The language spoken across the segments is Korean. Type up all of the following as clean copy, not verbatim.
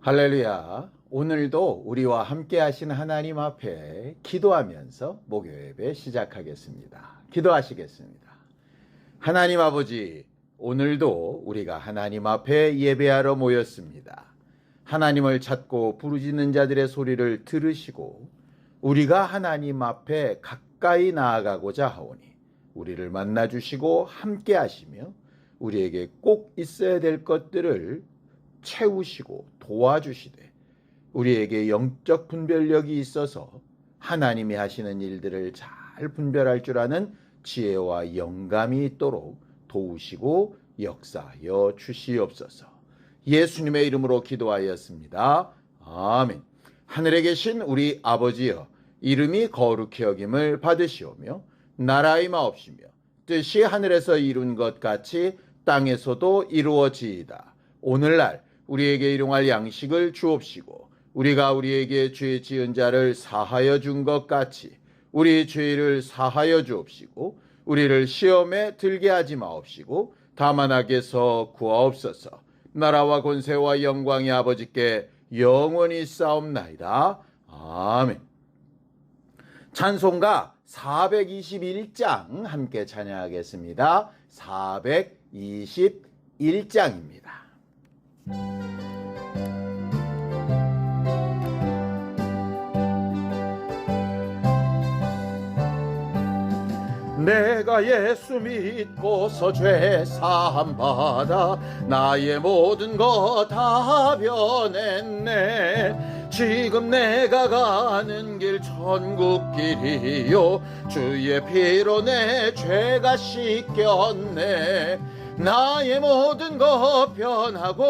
할렐루야. 오늘도 우리와 함께 하신 하나님 앞에 기도하면서 목요 예배 시작하겠습니다. 기도하시겠습니다. 하나님 아버지, 오늘도 우리가 하나님 앞에 예배하러 모였습니다. 하나님을 찾고 부르짖는 자들의 소리를 들으시고 우리가 하나님 앞에 가까이 나아가고자 하오니 우리를 만나주시고 함께 하시며 우리에게 꼭 있어야 될 것들을 채우시고 도와주시되 우리에게 영적 분별력이 있어서 하나님이 하시는 일들을 잘 분별할 줄 아는 지혜와 영감이 있도록 도우시고 역사하여 주시옵소서. 예수님의 이름으로 기도하였습니다. 아멘. 하늘에 계신 우리 아버지여, 이름이 거룩히 여김을 받으시오며 나라의 마옵시며 뜻이 하늘에서 이룬 것 같이 땅에서도 이루어지이다. 오늘날 우리에게 일용할 양식을 주옵시고 우리가 우리에게 죄 지은 자를 사하여 준 것 같이 우리 죄를 사하여 주옵시고 우리를 시험에 들게 하지 마옵시고 다만 악에서 구하옵소서. 나라와 권세와 영광이 아버지께 영원히 싸움나이다. 아멘. 찬송가 421장 함께 찬양하겠습니다. 421장입니다. 내가 예수 믿고서 죄 사함 받아 나의 모든 것 다 변했네. 지금 내가 가는 길 천국길이요 주의 피로 내 죄가 씻겼네. 나의 모든 것 변하고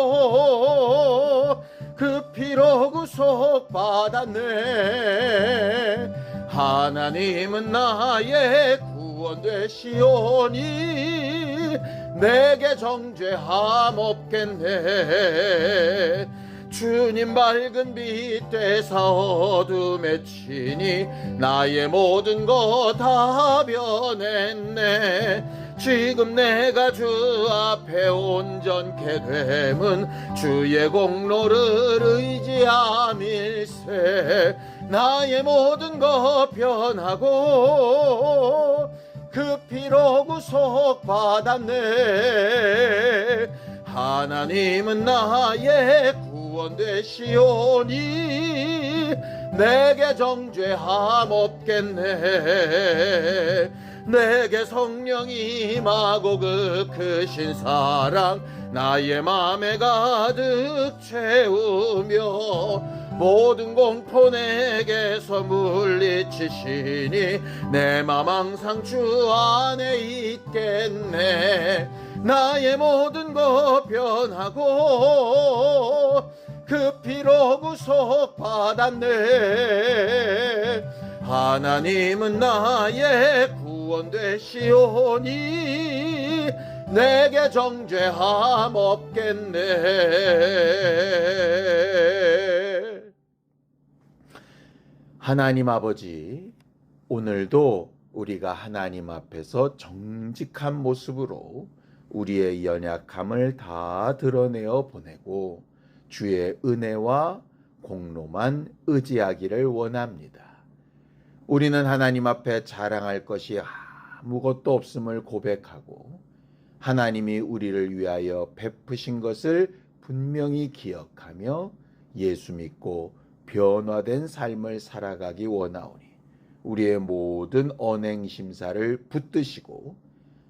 그 피로 구속받았네. 하나님은 나의 구원 되시오니 내게 정죄함 없겠네. 주님 밝은 빛 되사 어둠에 치니 나의 모든 것 다 변했네. 지금 내가 주 앞에 온전케 됨은 주의 공로를 의지함일세. 나의 모든 것 변하고 그 피로 구속받았네. 하나님은 나의 구원 되시오니 내게 정죄함 없겠네. 내게 성령이 임하고 그 크신 사랑 나의 맘에 가득 채우며 모든 공포 내게서 물리치시니 내 맘 항상 주 안에 있겠네. 나의 모든 것 변하고 그 피로 구속받았네. 하나님은 나의 구원 되시오니 내게 정죄함 없겠네. 하나님 아버지, 오늘도 우리가 하나님 앞에서 정직한 모습으로 우리의 연약함을 다 드러내어 보내고 주의 은혜와 공로만 의지하기를 원합니다. 우리는 하나님 앞에 자랑할 것이 아무것도 없음을 고백하고 하나님이 우리를 위하여 베푸신 것을 분명히 기억하며 예수 믿고 변화된 삶을 살아가기 원하오니 우리의 모든 언행 심사를 붙드시고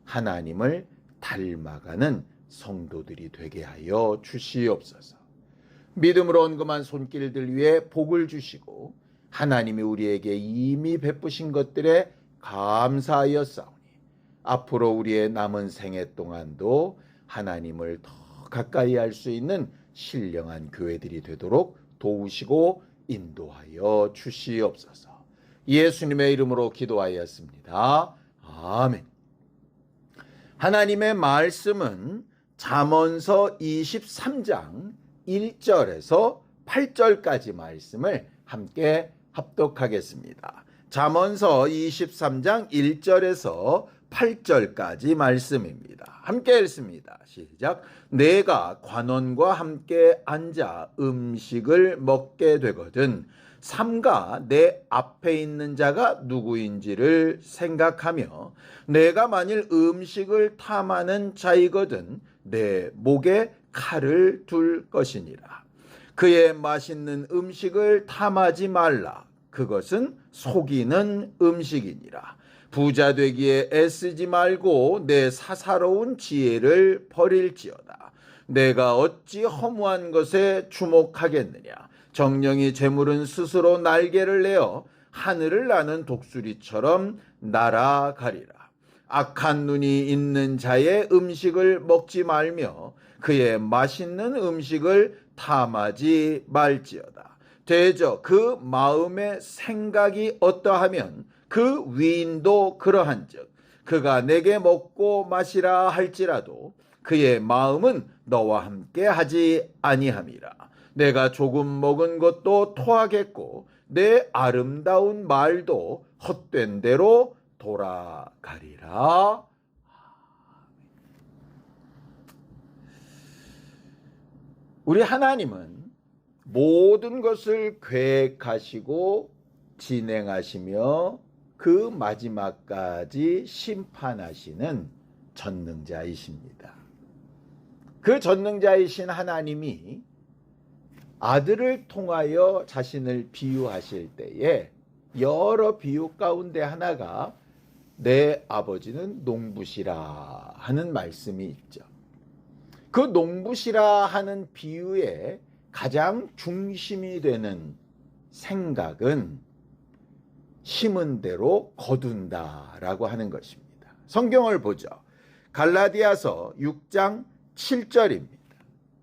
하나님을 닮아가는 성도들이 되게 하여 주시옵소서. 믿음으로 언금한 손길들 위에 복을 주시고 하나님이 우리에게 이미 베푸신 것들에 감사하여 싸우니 앞으로 우리의 남은 생애 동안도 하나님을 더 가까이 할 수 있는 신령한 교회들이 되도록 도우시고 인도하여 주시옵소서. 예수님의 이름으로 기도하였습니다. 아멘. 하나님의 말씀은 잠언서 23장 1절에서 8절까지 말씀을 함께 합독하겠습니다. 잠언서 23장 1절에서 8절까지 말씀입니다. 함께 읽습니다. 시작. 내가 관원과 함께 앉아 음식을 먹게 되거든 삼가 내 앞에 있는 자가 누구인지를 생각하며 내가 만일 음식을 탐하는 자이거든 내 목에 칼을 둘 것이니라. 그의 맛있는 음식을 탐하지 말라. 그것은 속이는 음식이니라. 부자 되기에 애쓰지 말고 내 사사로운 지혜를 버릴지어다. 내가 어찌 허무한 것에 주목하겠느냐. 정령이 재물은 스스로 날개를 내어 하늘을 나는 독수리처럼 날아가리라. 악한 눈이 있는 자의 음식을 먹지 말며 그의 맛있는 음식을 탐하지 말지어다. 대저 그 마음의 생각이 어떠하면 그 위인도 그러한즉 그가 내게 먹고 마시라 할지라도 그의 마음은 너와 함께 하지 아니함이라. 내가 조금 먹은 것도 토하겠고 내 아름다운 말도 헛된 대로 돌아가리라. 우리 하나님은 모든 것을 계획하시고 진행하시며 그 마지막까지 심판하시는 전능자이십니다. 그 전능자이신 하나님이 아들을 통하여 자신을 비유하실 때에 여러 비유 가운데 하나가 내 아버지는 농부시라 하는 말씀이 있죠. 그 농부시라 하는 비유의 가장 중심이 되는 생각은 심은 대로 거둔다라고 하는 것입니다. 성경을 보죠. 갈라디아서 6장 7절입니다.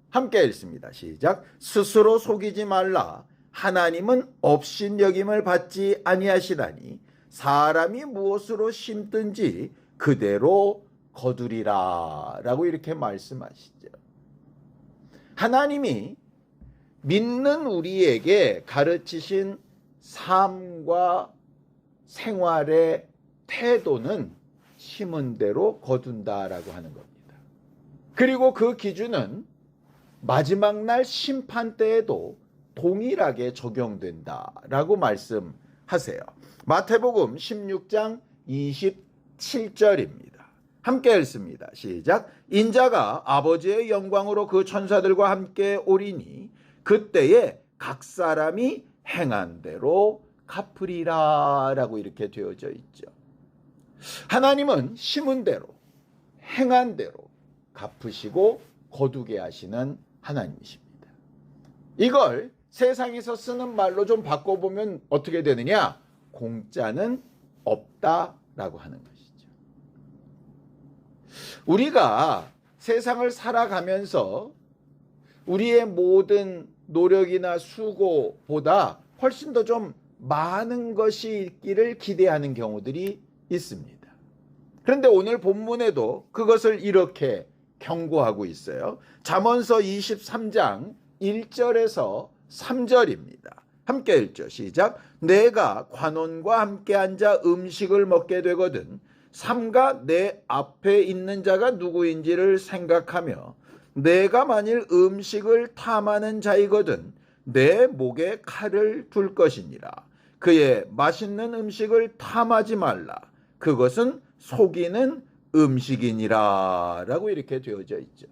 함께 읽습니다. 시작. 스스로 속이지 말라. 하나님은 업신여김을 받지 아니하시나니 사람이 무엇으로 심든지 그대로 거두리라 라고 이렇게 말씀하시죠. 하나님이 믿는 우리에게 가르치신 삶과 생활의 태도는 심은 대로 거둔다라고 하는 겁니다. 그리고 그 기준은 마지막 날 심판 때에도 동일하게 적용된다라고 말씀하세요. 마태복음 16장 27절입니다. 함께 읽습니다. 시작. 인자가 아버지의 영광으로 그 천사들과 함께 오리니 그때에 각 사람이 행한 대로 갚으리라 라고 이렇게 되어져 있죠. 하나님은 심은 대로 행한 대로 갚으시고 거두게 하시는 하나님이십니다. 이걸 세상에서 쓰는 말로 좀 바꿔보면 어떻게 되느냐? 공짜는 없다라고 하는 것이죠. 우리가 세상을 살아가면서 우리의 모든 노력이나 수고보다 훨씬 더 좀 많은 것이 있기를 기대하는 경우들이 있습니다. 그런데 오늘 본문에도 그것을 이렇게 경고하고 있어요. 잠언서 23장 1절에서 3절입니다. 함께 읽죠. 시작. 내가 관원과 함께 앉아 음식을 먹게 되거든 삼가 내 앞에 있는 자가 누구인지를 생각하며 내가 만일 음식을 탐하는 자이거든 내 목에 칼을 둘 것이니라. 그의 맛있는 음식을 탐하지 말라. 그것은 속이는 음식이니라 라고 이렇게 되어져 있죠.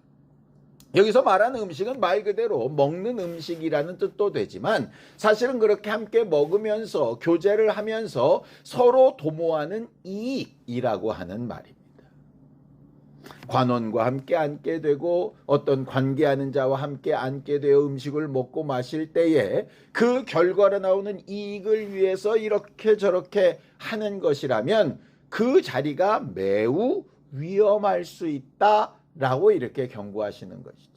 여기서 말하는 음식은 말 그대로 먹는 음식이라는 뜻도 되지만 사실은 그렇게 함께 먹으면서 교제를 하면서 서로 도모하는 이익이라고 하는 말입니다. 관원과 함께 앉게 되고 어떤 관계하는 자와 함께 앉게 되어 음식을 먹고 마실 때에 그 결과로 나오는 이익을 위해서 이렇게 저렇게 하는 것이라면 그 자리가 매우 위험할 수 있다라고 이렇게 경고하시는 것이죠.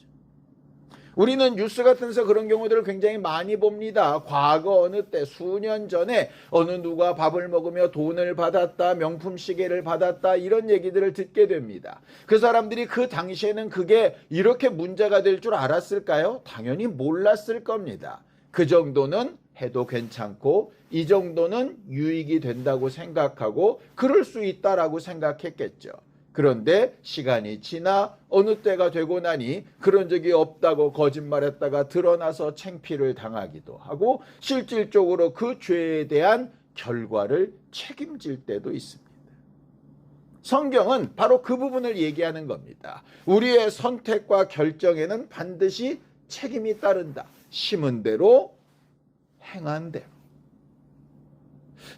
우리는 뉴스 같은 데서 그런 경우들을 굉장히 많이 봅니다. 과거 어느 때 수년 전에 어느 누가 밥을 먹으며 돈을 받았다, 명품 시계를 받았다 이런 얘기들을 듣게 됩니다. 그 사람들이 그 당시에는 그게 이렇게 문제가 될 줄 알았을까요? 당연히 몰랐을 겁니다. 그 정도는 해도 괜찮고 이 정도는 유익이 된다고 생각하고 그럴 수 있다라고 생각했겠죠. 그런데 시간이 지나 어느 때가 되고 나니 그런 적이 없다고 거짓말했다가 드러나서 창피를 당하기도 하고 실질적으로 그 죄에 대한 결과를 책임질 때도 있습니다. 성경은 바로 그 부분을 얘기하는 겁니다. 우리의 선택과 결정에는 반드시 책임이 따른다. 심은 대로 행한 대로.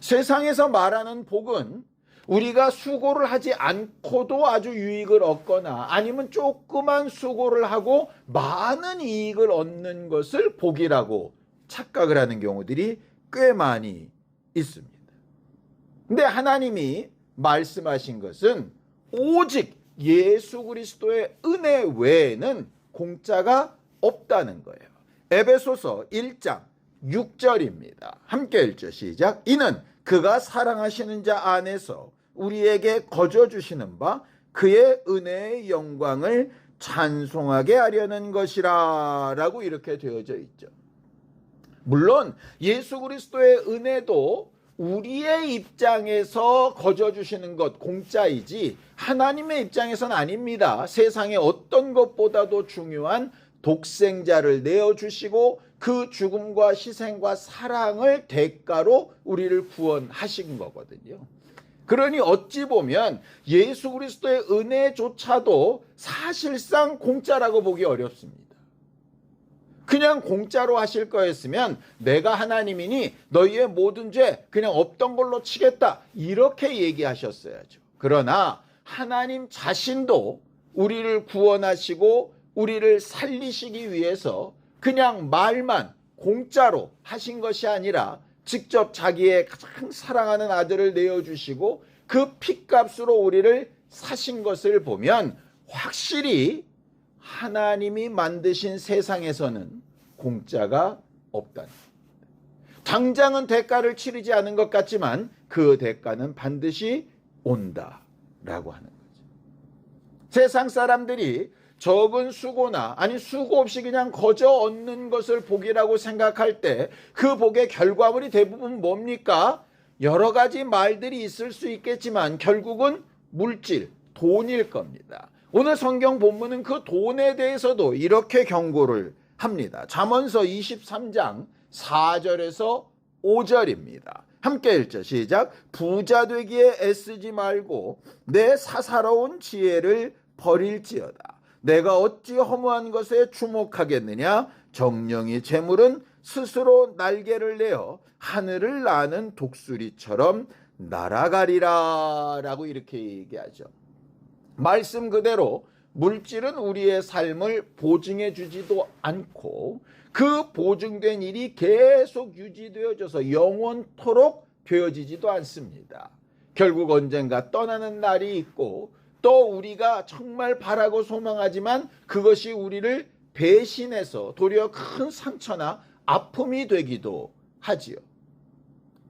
세상에서 말하는 복은 우리가 수고를 하지 않고도 아주 유익을 얻거나 아니면 조그만 수고를 하고 많은 이익을 얻는 것을 복이라고 착각을 하는 경우들이 꽤 많이 있습니다. 근데 하나님이 말씀하신 것은 오직 예수 그리스도의 은혜 외에는 공짜가 없다는 거예요. 에베소서 1장 6절입니다. 함께 읽죠. 시작. 이는 그가 사랑하시는 자 안에서 우리에게 거저 주시는 바 그의 은혜의 영광을 찬송하게 하려는 것이라 라고 이렇게 되어져 있죠. 물론 예수 그리스도의 은혜도 우리의 입장에서 거저 주시는 것 공짜이지 하나님의 입장에서는 아닙니다. 세상의 어떤 것보다도 중요한 독생자를 내어주시고 그 죽음과 희생과 사랑을 대가로 우리를 구원하신 거거든요. 그러니 어찌 보면 예수 그리스도의 은혜조차도 사실상 공짜라고 보기 어렵습니다. 그냥 공짜로 하실 거였으면 내가 하나님이니 너희의 모든 죄 그냥 없던 걸로 치겠다 이렇게 얘기하셨어야죠. 그러나 하나님 자신도 우리를 구원하시고 우리를 살리시기 위해서 그냥 말만 공짜로 하신 것이 아니라 직접 자기의 가장 사랑하는 아들을 내어주시고 그 핏값으로 우리를 사신 것을 보면 확실히 하나님이 만드신 세상에서는 공짜가 없다는 겁니다. 당장은 대가를 치르지 않은 것 같지만 그 대가는 반드시 온다라고 하는 거죠. 세상 사람들이 적은 수고나 아니 수고 없이 그냥 거저 얻는 것을 복이라고 생각할 때 그 복의 결과물이 대부분 뭡니까? 여러 가지 말들이 있을 수 있겠지만 결국은 물질, 돈일 겁니다. 오늘 성경 본문은 그 돈에 대해서도 이렇게 경고를 합니다. 잠언서 23장 4절에서 5절입니다. 함께 읽죠. 시작. 부자 되기에 애쓰지 말고 내 사사로운 지혜를 버릴지어다. 내가 어찌 허무한 것에 주목하겠느냐? 정령이 재물은 스스로 날개를 내어 하늘을 나는 독수리처럼 날아가리라 라고 이렇게 얘기하죠. 말씀 그대로 물질은 우리의 삶을 보증해 주지도 않고 그 보증된 일이 계속 유지되어져서 영원토록 되어지지도 않습니다. 결국 언젠가 떠나는 날이 있고 또 우리가 정말 바라고 소망하지만 그것이 우리를 배신해서 도리어 큰 상처나 아픔이 되기도 하지요.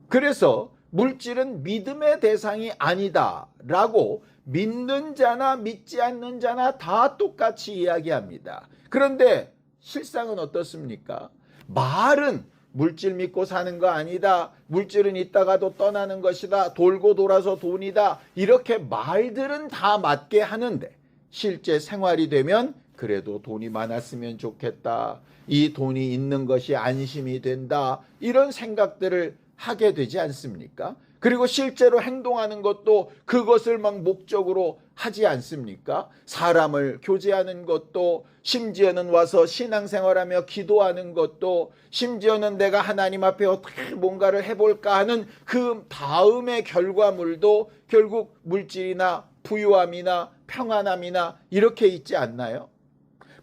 그래서 물질은 믿음의 대상이 아니다라고 믿는 자나 믿지 않는 자나 다 똑같이 이야기합니다. 그런데 실상은 어떻습니까? 말은 물질 믿고 사는 거 아니다. 물질은 있다가도 떠나는 것이다. 돌고 돌아서 돈이다. 이렇게 말들은 다 맞게 하는데 실제 생활이 되면 그래도 돈이 많았으면 좋겠다. 이 돈이 있는 것이 안심이 된다. 이런 생각들을 하게 되지 않습니까? 그리고 실제로 행동하는 것도 그것을 막 목적으로 하지 않습니까? 사람을 교제하는 것도 심지어는 와서 신앙생활하며 기도하는 것도 심지어는 내가 하나님 앞에 어떻게 뭔가를 해볼까 하는 그 다음의 결과물도 결국 물질이나 부유함이나 평안함이나 이렇게 있지 않나요?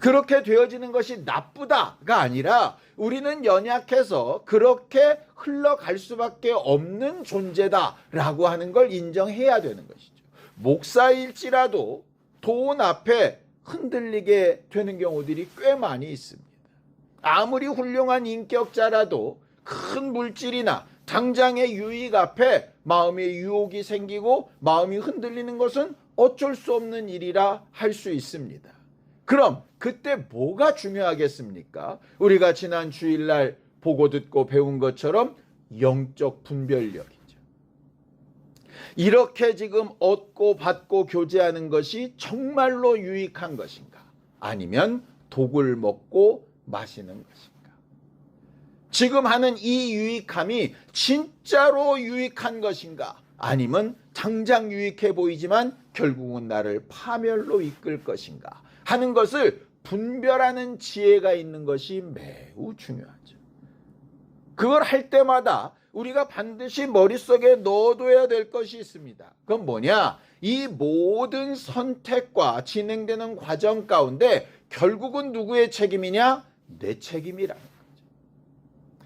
그렇게 되어지는 것이 나쁘다가 아니라 우리는 연약해서 그렇게 흘러갈 수밖에 없는 존재다라고 하는 걸 인정해야 되는 것이죠. 목사일지라도 돈 앞에 흔들리게 되는 경우들이 꽤 많이 있습니다. 아무리 훌륭한 인격자라도 큰 물질이나 당장의 유익 앞에 마음의 유혹이 생기고 마음이 흔들리는 것은 어쩔 수 없는 일이라 할 수 있습니다. 그럼 그때 뭐가 중요하겠습니까? 우리가 지난 주일날 보고 듣고 배운 것처럼 영적 분별력이죠. 이렇게 지금 얻고 받고 교제하는 것이 정말로 유익한 것인가? 아니면 독을 먹고 마시는 것인가? 지금 하는 이 유익함이 진짜로 유익한 것인가? 아니면 당장 유익해 보이지만 결국은 나를 파멸로 이끌 것인가? 하는 것을 분별하는 지혜가 있는 것이 매우 중요하죠. 그걸 할 때마다 우리가 반드시 머릿속에 넣어둬야 될 것이 있습니다. 그건 뭐냐? 이 모든 선택과 진행되는 과정 가운데 결국은 누구의 책임이냐? 내 책임이라는 거죠.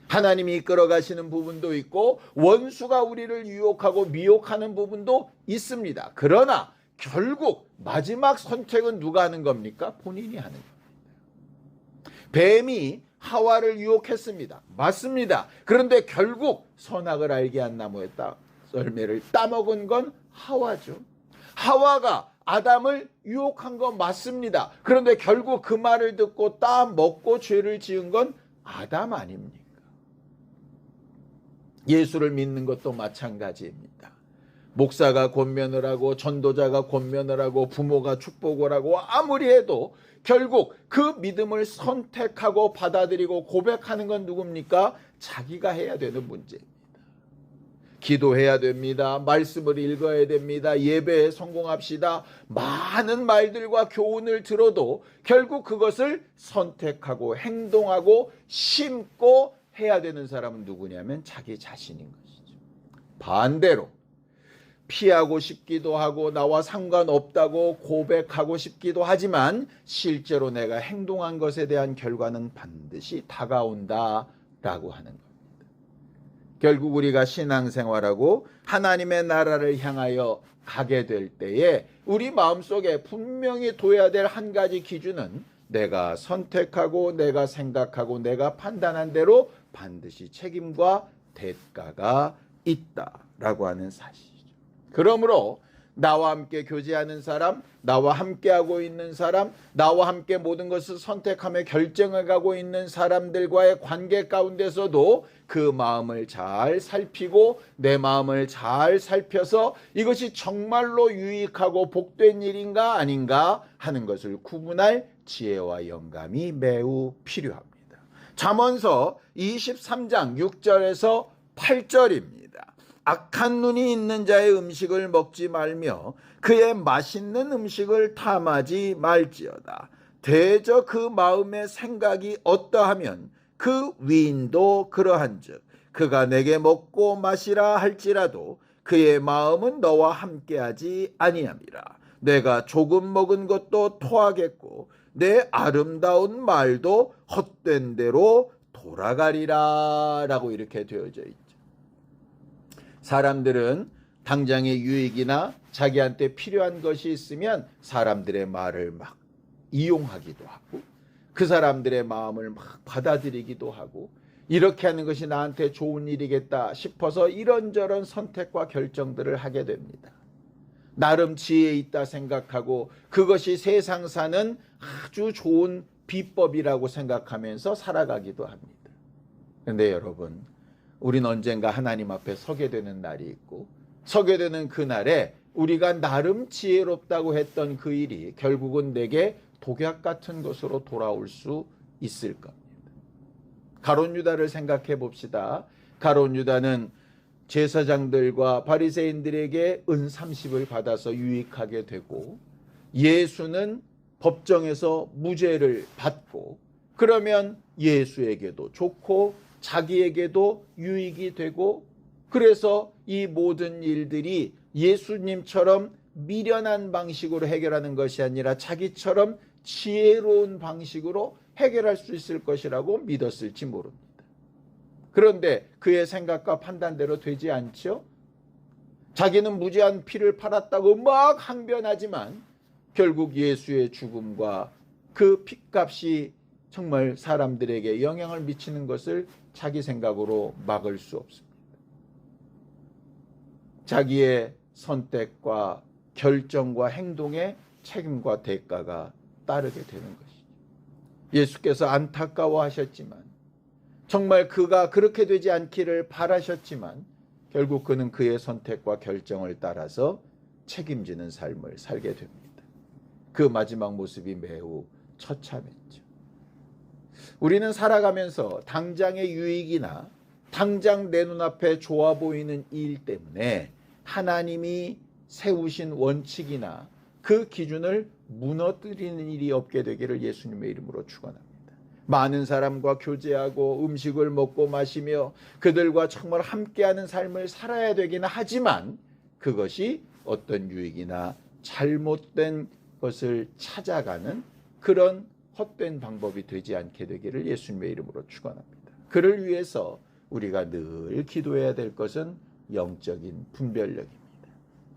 하나님이 이끌어 가시는 부분도 있고 원수가 우리를 유혹하고 미혹하는 부분도 있습니다. 그러나 결국 마지막 선택은 누가 하는 겁니까? 본인이 하는 겁니다. 뱀이 하와를 유혹했습니다. 맞습니다. 그런데 결국 선악을 알게 한 나무의 썰매를 따먹은 건 하와죠. 하와가 아담을 유혹한 건 맞습니다. 그런데 결국 그 말을 듣고 따먹고 죄를 지은 건 아담 아닙니까? 예수를 믿는 것도 마찬가지입니다. 목사가 권면을 하고 전도자가 권면을 하고 부모가 축복을 하고 아무리 해도 결국 그 믿음을 선택하고 받아들이고 고백하는 건 누굽니까? 자기가 해야 되는 문제입니다. 기도해야 됩니다. 말씀을 읽어야 됩니다. 예배에 성공합시다. 많은 말들과 교훈을 들어도 결국 그것을 선택하고 행동하고 심고 해야 되는 사람은 누구냐면 자기 자신인 것이죠. 반대로 피하고 싶기도 하고 나와 상관없다고 고백하고 싶기도 하지만 실제로 내가 행동한 것에 대한 결과는 반드시 다가온다라고 하는 겁니다. 결국 우리가 신앙생활하고 하나님의 나라를 향하여 가게 될 때에 우리 마음속에 분명히 둬야 될 한 가지 기준은 내가 선택하고 내가 생각하고 내가 판단한 대로 반드시 책임과 대가가 있다라고 하는 사실이죠. 그러므로 나와 함께 교제하는 사람, 나와 함께하고 있는 사람, 나와 함께 모든 것을 선택하며 결정해 가고 있는 사람들과의 관계 가운데서도 그 마음을 잘 살피고 내 마음을 잘 살펴서 이것이 정말로 유익하고 복된 일인가 아닌가 하는 것을 구분할 지혜와 영감이 매우 필요합니다. 잠언서 23장 6절에서 8절입니다. 악한 눈이 있는 자의 음식을 먹지 말며 그의 맛있는 음식을 탐하지 말지어다. 대저 그 마음의 생각이 어떠하면 그 위인도 그러한즉 그가 내게 먹고 마시라 할지라도 그의 마음은 너와 함께하지 아니함이라. 내가 조금 먹은 것도 토하겠고 내 아름다운 말도 헛된 대로 돌아가리라 라고 이렇게 되어져 있죠. 사람들은 당장의 유익이나 자기한테 필요한 것이 있으면 사람들의 말을 막 이용하기도 하고 그 사람들의 마음을 막 받아들이기도 하고 이렇게 하는 것이 나한테 좋은 일이겠다 싶어서 이런저런 선택과 결정들을 하게 됩니다. 나름 지혜 있다 생각하고 그것이 세상 사는 아주 좋은 비법이라고 생각하면서 살아가기도 합니다. 그런데 여러분, 우린 언젠가 하나님 앞에 서게 되는 날이 있고 서게 되는 그날에 우리가 나름 지혜롭다고 했던 그 일이 결국은 내게 독약 같은 것으로 돌아올 수 있을 겁니다. 가룟 유다를 생각해 봅시다. 가룟 유다는 제사장들과 바리새인들에게 은 30을 받아서 유익하게 되고 예수는 법정에서 무죄를 받고 그러면 예수에게도 좋고 자기에게도 유익이 되고 그래서 이 모든 일들이 예수님처럼 미련한 방식으로 해결하는 것이 아니라 자기처럼 지혜로운 방식으로 해결할 수 있을 것이라고 믿었을지 모릅니다. 그런데 그의 생각과 판단대로 되지 않죠? 자기는 무죄한 피를 팔았다고 막 항변하지만 결국 예수의 죽음과 그 핏값이 정말 사람들에게 영향을 미치는 것을 자기 생각으로 막을 수 없습니다. 자기의 선택과 결정과 행동에 책임과 대가가 따르게 되는 것이죠. 예수께서 안타까워하셨지만 정말 그가 그렇게 되지 않기를 바라셨지만 결국 그는 그의 선택과 결정을 따라서 책임지는 삶을 살게 됩니다. 그 마지막 모습이 매우 처참했죠. 우리는 살아가면서 당장의 유익이나 당장 내 눈앞에 좋아 보이는 일 때문에 하나님이 세우신 원칙이나 그 기준을 무너뜨리는 일이 없게 되기를 예수님의 이름으로 축원합니다. 많은 사람과 교제하고 음식을 먹고 마시며 그들과 정말 함께하는 삶을 살아야 되기는 하지만 그것이 어떤 유익이나 잘못된 것을 찾아가는 그런 헛된 방법이 되지 않게 되기를 예수님의 이름으로 축원합니다. 그를 위해서 우리가 늘 기도해야 될 것은 영적인 분별력입니다.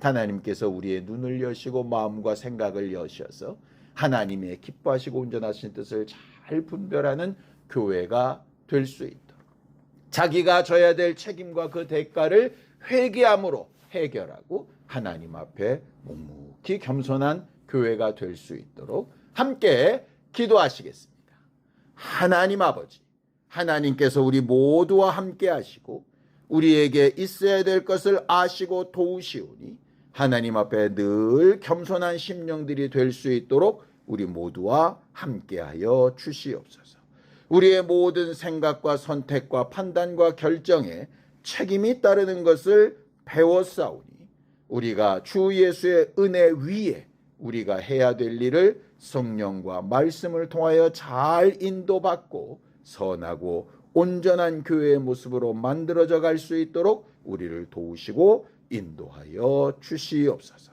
하나님께서 우리의 눈을 여시고 마음과 생각을 여셔서 하나님의 기뻐하시고 온전하신 뜻을 잘 분별하는 교회가 될 수 있도록 자기가 져야 될 책임과 그 대가를 회개함으로 해결하고 하나님 앞에 묵묵히 겸손한 교회가 될 수 있도록 함께 기도하시겠습니다. 하나님 아버지, 하나님께서 우리 모두와 함께 하시고 우리에게 있어야 될 것을 아시고 도우시오니 하나님 앞에 늘 겸손한 심령들이 될 수 있도록 우리 모두와 함께하여 주시옵소서. 우리의 모든 생각과 선택과 판단과 결정에 책임이 따르는 것을 배웠사오니 우리가 주 예수의 은혜 위에 우리가 해야 될 일을 성령과 말씀을 통하여 잘 인도받고 선하고 온전한 교회의 모습으로 만들어져 갈 수 있도록 우리를 도우시고 인도하여 주시옵소서.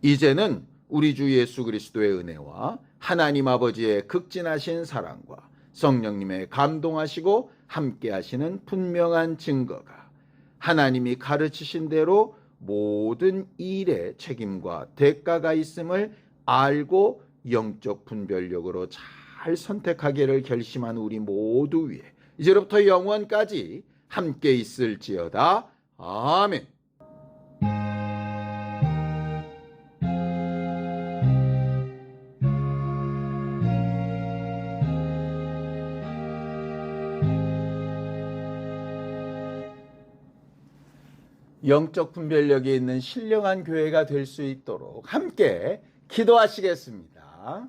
이제는 우리 주 예수 그리스도의 은혜와 하나님 아버지의 극진하신 사랑과 성령님의 감동하시고 함께 하시는 분명한 증거가 하나님이 가르치신 대로 모든 일에 책임과 대가가 있음을 알고 영적 분별력으로 잘 선택하기를 결심한 우리 모두 위에 이제부터 영원까지 함께 있을지어다. 아멘. 영적 분별력이 있는 신령한 교회가 될 수 있도록 함께 기도하시겠습니다.